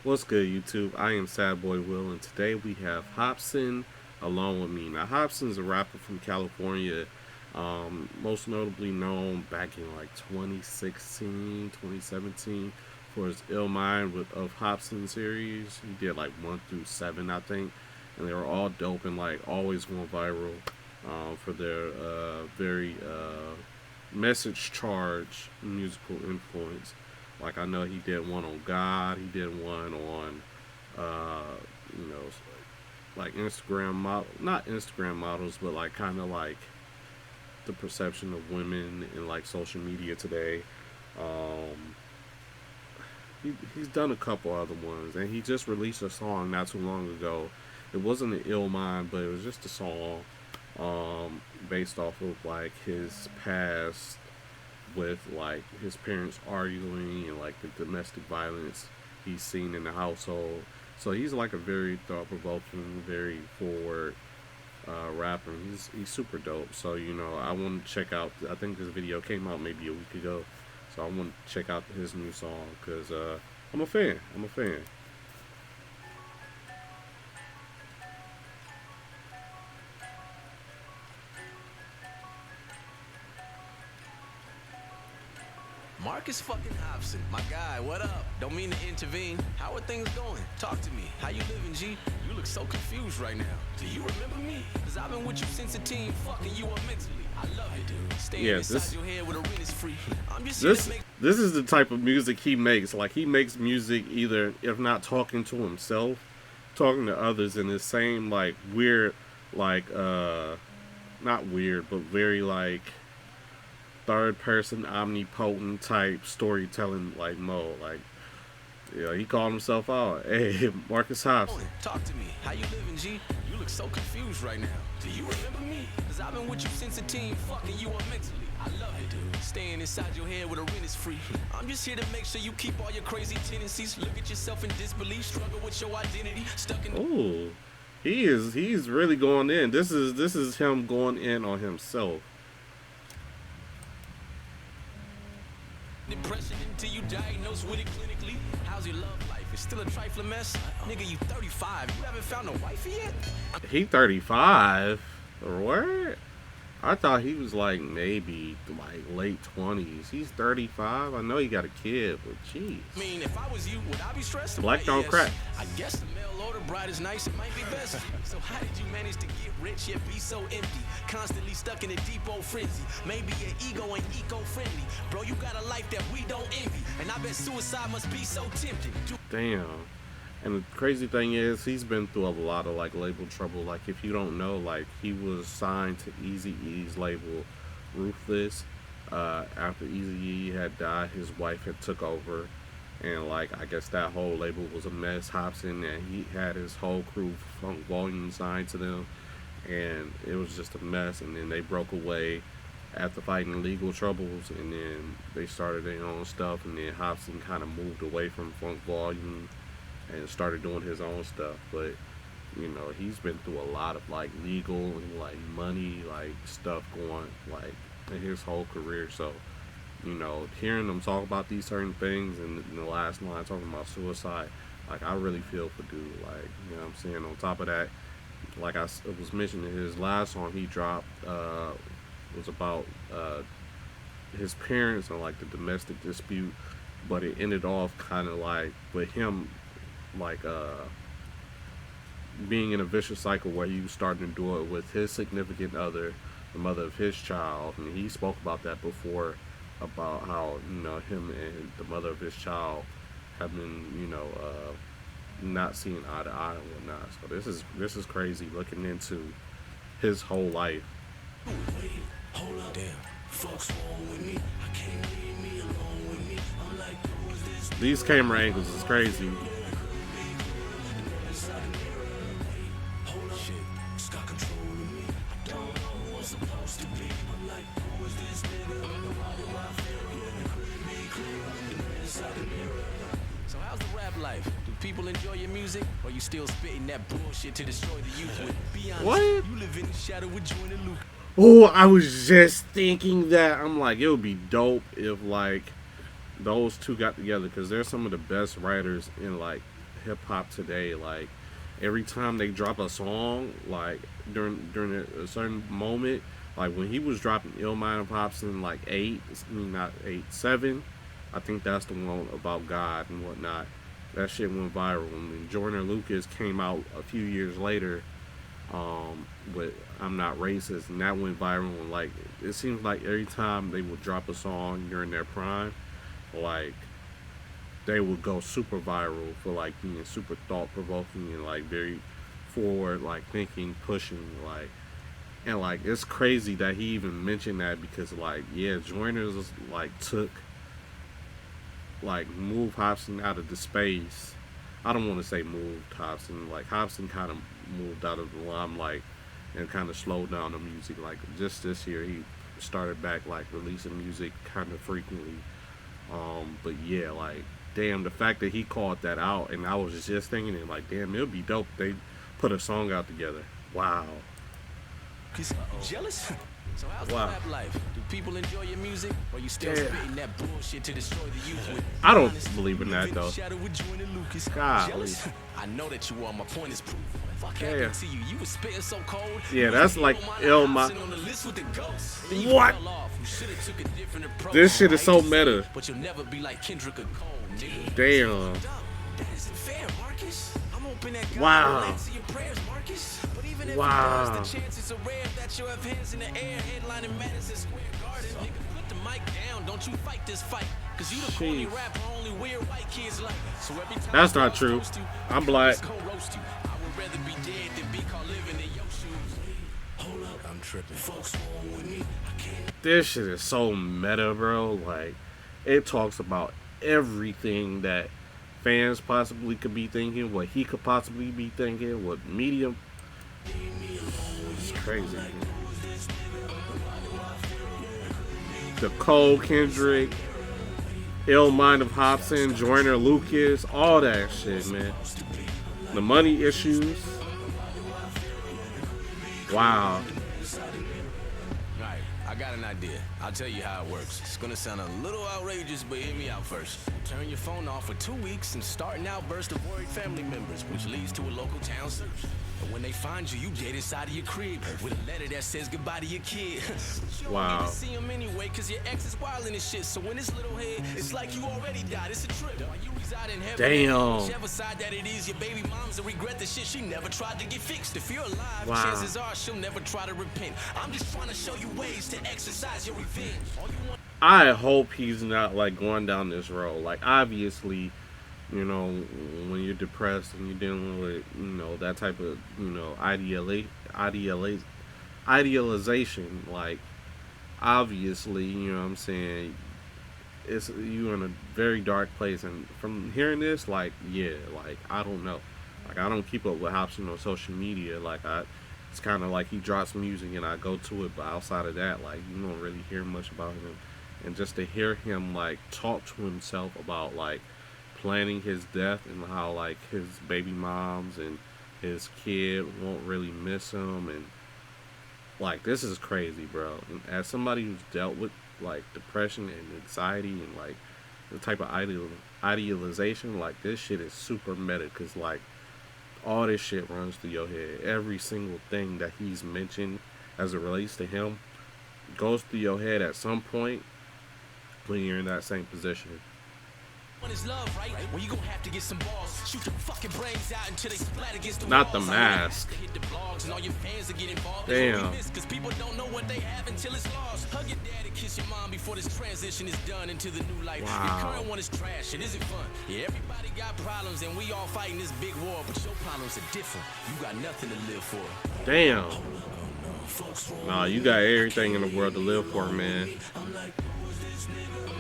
What's good, YouTube? I am Sad Boy Will, and today we have Hopsin along with me. Now, Hopsin's a rapper from California, most notably known back in like 2016, 2017 for his Ill Mind of Hopsin series. He did like 1 through 7, I think, and they were all dope and like always going viral for their very message charged musical influence. Like I know he did one on God. He did one on, uh, you know, like Instagram model, not Instagram models, but like kind of like the perception of women in like social media today. Um, he's done a couple other ones, and he just released a song not too long ago. It wasn't an ill mind, but it was just a song based off of like his past with like his parents arguing and like the domestic violence he's seen in the household. So he's like a very thought provoking, very forward rapper. He's super dope. So I want to check out. I think this video came out maybe a week ago, so I want to check out his new song because I'm a fan. I'm a fan. Marcus fucking Hopsin, my guy, what up? Don't mean to intervene. How are things going? Talk to me. How you living, G? You look so confused right now. Do you remember me? Cause I've been with you since a teen, fucking you up mentally. I love it, dude. Staying inside your head with a rent is free. I'm just here to make this is the type of music he makes. Like he makes music either if not talking to himself, talking to others in the same like weird, like not weird, but very like third person omnipotent type storytelling like mode. Like he called himself out. Hey, Marcus Hopsin. Talk to me. How you living, G? You look so confused right now. Do you remember me? Cause I've been with you since a teen, fucking you up mentally. I love it, dude. Staying inside your head with a rent is free. I'm just here to make sure you keep all your crazy tendencies. Look at yourself in disbelief, struggle with your identity, stuck in. Ooh, he's really going in. This is him going in on himself. Depression until you diagnose with it clinically. How's your love life? It's still a trifling mess. Nigga, you 35. You haven't found a wifey yet? He 35. What? I thought he was like maybe like late 20s. He's 35. I know he got a kid, but jeez. I mean, if I was you, would I be stressed? Black don't crack. I guess the mail order bride is nice. It might be best. So how did you manage to get rich yet be so empty? Constantly stuck in a deep old frenzy. Maybe your ego ain't eco-friendly. Bro, you got a life that we don't envy. And I bet suicide must be so tempting. Damn. And the crazy thing is, he's been through a lot of like label trouble. Like if you don't know, like he was signed to Eazy-E's label, Ruthless. After Eazy-E had died, his wife had took over, and like I guess that whole label was a mess. Hopsin and he had his whole crew from Volume signed to them, and it was just a mess. And then they broke away after fighting legal troubles, and then they started their own stuff. And then Hopsin kind of moved away from Funk Volume and started doing his own stuff. But he's been through a lot of like legal and like money like stuff going like in his whole career. So hearing them talk about these certain things, and in the last line talking about suicide, like I really feel for dude. Like what I'm saying. On top of that, like it was mentioned in his last song he dropped was about his parents and like the domestic dispute, but it ended off kind of like with him like being in a vicious cycle where he was starting to do it with his significant other, the mother of his child. And he spoke about that before, about how him and the mother of his child have been not seeing eye to eye and whatnot. So this is crazy looking into his whole life. Hold up, damn. Folks wrong with me. I can't leave me alone with me. I'm like, who is this? These camera angles is crazy. So how's the rap life? Do people enjoy your music, or you still spitting that bullshit to destroy the youth with? Be honest, what? You live in the shadow with Joyner Luke. Oh, I was just thinking that. I'm like, it would be dope if like those two got together, because they're some of the best writers in like hip hop today. Like every time they drop a song, like during a certain moment, like when he was dropping Ill Mind of Hopsin, like eight, I mean not eight, seven. I think that's the one about God and whatnot. That shit went viral. And then Joyner Lucas came out a few years later with I'm Not Racist, and that went viral. And like it seems like every time they would drop a song during their prime, like they would go super viral for like being super thought provoking and like very forward, like thinking, pushing, like and like it's crazy that he even mentioned that because like yeah, Joyner's like took like move Hopsin out of the space. I don't want to say moved Hopsin. Like Hopsin kind of moved out of the limelight and kind of slowed down the music. Like just this year, he started back like releasing music kind of frequently. But yeah, like damn, the fact that he called that out, and I was just thinking it like, damn, it'll be dope. If they put a song out together. Wow. Jealous? So how's Wow. the rap life? Do people enjoy your music, or you still spitting that bullshit to destroy the youth with? I don't believe in that though. God, Jealous? I know that you are. My point is proof. Fuck Yeah. happened to you? You was spitting so cold. Yeah, that's like ill my. On the list with the ghosts. What? You shoulda took a different approach. This shit is so meta. But you'll never be like Kendrick or Cole, nigga. Damn. That isn't fair, Marcus. I'm hoping that God Wow. will answer your prayers, Marcus. But even if Wow. it does, the chances are rare that you'll have hands in the air, headlining Madison Square Garden. Nigga, put the mic down. Don't you fight this fight. Cause you the corny Jeez. rapper only weird white kids like. So every time That's I not true. roast you, I'm black. it's gonna roast you. I would rather be dead than be caught living in your shoes. Hold up, I'm tripping. Folks wrong with me. I can't. This shit is so meta, bro. Like, it talks about everything that fans possibly could be thinking, what he could possibly be thinking, what media. It's crazy. The Cole, Kendrick, Ill Mind of Hopsin, Joyner Lucas, all that shit, man. The money issues. Wow. Alright, I got an idea. I'll tell you how it works. It's gonna sound a little outrageous, but hear me out first. Turn your phone off for 2 weeks and start an outburst of worried family members, which leads to a local town search. And when they find you, you get inside of your crib with a letter that says goodbye to your kid. You don't Wow. get to see him anyway, cause your ex is wildin' and shit. So when this little head, it's like you already died. It's a trip. While you reside in heaven, Damn. whichever side that it is, your baby mom's will regret the shit she never tried to get fixed. If you're alive, Wow. chances are she'll never try to repent. I'm just trying to show you ways to exercise your revenge. All you want I hope he's not like going down this road. Like obviously, you know, when you're depressed and you're dealing with, you know, that type of, you know, idealization, like obviously, you know what I'm saying, it's you're in a very dark place. And from hearing this, like, yeah, like I don't know. Like I don't keep up with Hopsin on social media. Like it's kind of like he drops music and I go to it, but outside of that, like you don't really hear much about him. And just to hear him like talk to himself about like planning his death and how like his baby moms and his kid won't really miss him, and like this is crazy, bro. And as somebody who's dealt with like depression and anxiety and like the type of idealization, like this shit is super meta because like all this shit runs through your head. Every single thing that he's mentioned as it relates to him goes through your head at some point when you're in that same position. is love, right? Well, you gonna have to get some balls. Shoot your fucking brains out until they splat against the Not the walls. mask. Hit the blogs and all your fans will get involved. Damn. Because people don't know what they have until it's lost. Hug your dad and kiss your mom before this transition is done into the new life. Wow. Your current one is trash. It isn't fun. Yeah, everybody got problems and we all fighting this big war, but your problems are different. You got nothing to live for. Damn. Nah, you got everything in the world to live for, man.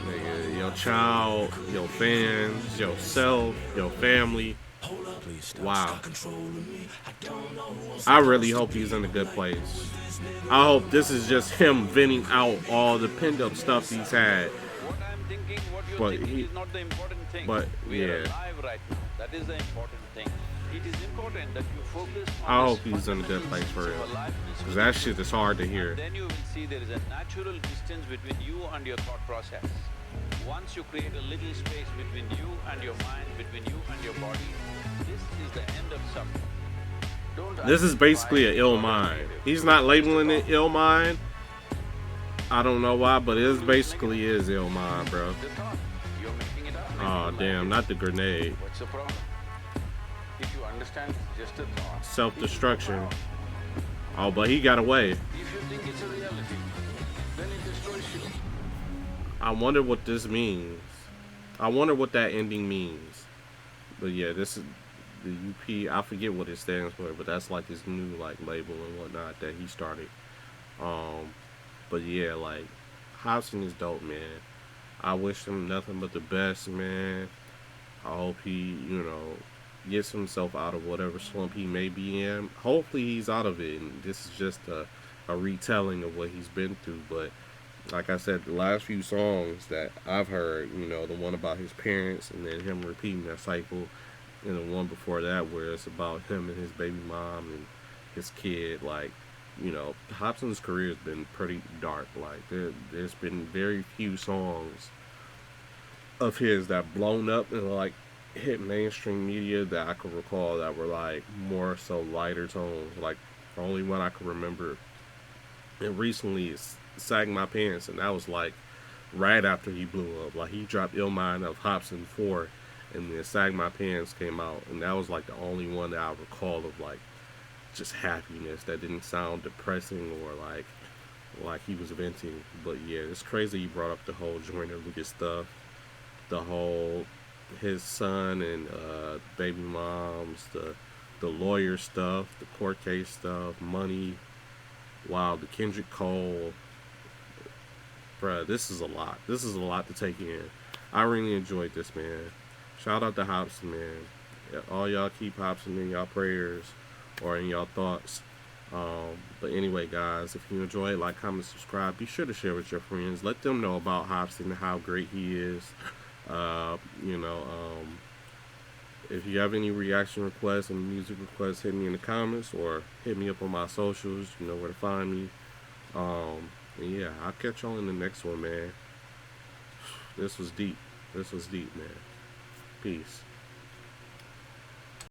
Nigga, your child, your fans, yourself, your family. Wow. I really hope he's in a good place. I hope this is just him venting out all the pent up stuff he's had. What I'm thinking, what you're But thinking he- is not the important thing. but, we are yeah. alive right now. That is the important thing. It is important that you focus on I this hope he's in a good fundamental place for sense real. of aliveness. Because that shit is hard to hear. Then you will see there is a natural distance between you and your thought process. Once you create a little space between you and your mind, between you and your body, is the end of suffering. Don't This is identify basically an ill your mind. negative. He's not First of labeling all, it ill mind. I don't know why, but it always basically negative. is ill mind, bro. The thought, you're making it up. Oh Maybe you damn, like not it. the grenade. What's the problem? If you understand it's just a thought, Self you should go destruction. out. Oh, but he got away. If you think it's a reality, then it destroys you. I wonder what this means. I wonder what that ending means. But yeah, this is the UP. I forget what it stands for, but that's like his new like label and whatnot that he started. Um, but yeah, like Hopsin is dope, man. I wish him nothing but the best, man. I hope he, gets himself out of whatever slump he may be in. Hopefully he's out of it, and this is just a retelling of what he's been through. But like I said, the last few songs that I've heard, the one about his parents, and then him repeating that cycle, and the one before that where it's about him and his baby mom and his kid, like, Hobson's career has been pretty dark. Like there's been very few songs of his that blown up and like hit mainstream media that I could recall that were like more so lighter tones. Like the only one I could remember and recently is Sag My Pants, and that was like right after he blew up. Like he dropped Ill Mind of Hobson 4, and then Sag My Pants came out, and that was like the only one that I recall of like just happiness that didn't sound depressing or like he was venting. But yeah, it's crazy you brought up the whole Joyner Lucas stuff, the whole his son and baby moms, the lawyer stuff, the court case stuff, money. Wow, the Kendrick Cole, bruh, this is a lot. This is a lot to take in. I really enjoyed this, man. Shout out to Hobson, man. Yeah, all y'all keep Hobson in y'all prayers or in y'all thoughts. But anyway, guys, if you enjoy it, like, comment, subscribe. Be sure to share with your friends. Let them know about Hobson and how great he is. Uh, you know, um, if you have any reaction requests and music requests, hit me in the comments or hit me up on my socials. You know where to find me. And yeah, I'll catch y'all in the next one, man. This was deep. This was deep, man. Peace.